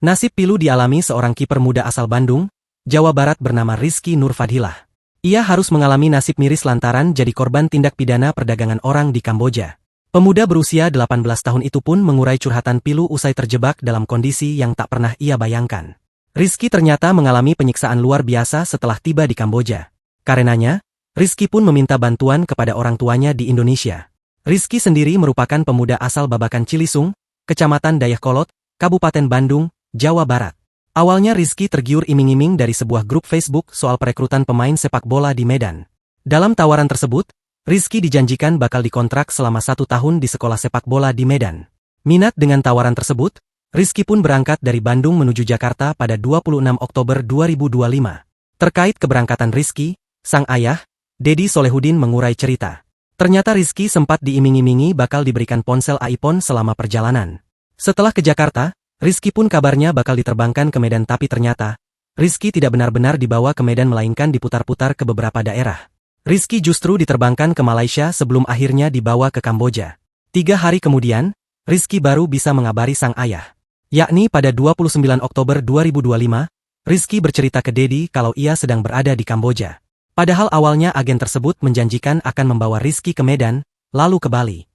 Nasib pilu dialami seorang kiper muda asal Bandung, Jawa Barat bernama Rizky Nur Fadhilah. Ia harus mengalami nasib miris lantaran jadi korban tindak pidana perdagangan orang di Kamboja. Pemuda berusia 18 tahun itu pun mengurai curhatan pilu usai terjebak dalam kondisi yang tak pernah ia bayangkan. Rizky ternyata mengalami penyiksaan luar biasa setelah tiba di Kamboja. Karenanya, Rizky pun meminta bantuan kepada orang tuanya di Indonesia. Rizky sendiri merupakan pemuda asal Babakan Cilisung, Kecamatan Dayakolot, Kabupaten Bandung, Jawa Barat. Awalnya Rizky tergiur iming-iming dari sebuah grup Facebook soal perekrutan pemain sepak bola di Medan. Dalam tawaran tersebut, Rizky dijanjikan bakal dikontrak selama 1 tahun di sekolah sepak bola di Medan. Minat dengan tawaran tersebut, Rizky pun berangkat dari Bandung menuju Jakarta pada 26 Oktober 2025. Terkait keberangkatan Rizky, sang ayah, Dedi Solehudin mengurai cerita. Ternyata Rizky sempat diiming-imingi bakal diberikan ponsel iPhone selama perjalanan. Setelah ke Jakarta, Rizky pun kabarnya bakal diterbangkan ke Medan tapi ternyata, Rizky tidak benar-benar dibawa ke Medan melainkan diputar-putar ke beberapa daerah. Rizky justru diterbangkan ke Malaysia sebelum akhirnya dibawa ke Kamboja. 3 hari kemudian, Rizky baru bisa mengabari sang ayah. Yakni pada 29 Oktober 2025, Rizky bercerita ke Dedi kalau ia sedang berada di Kamboja. Padahal awalnya agen tersebut menjanjikan akan membawa Rizky ke Medan, lalu ke Bali.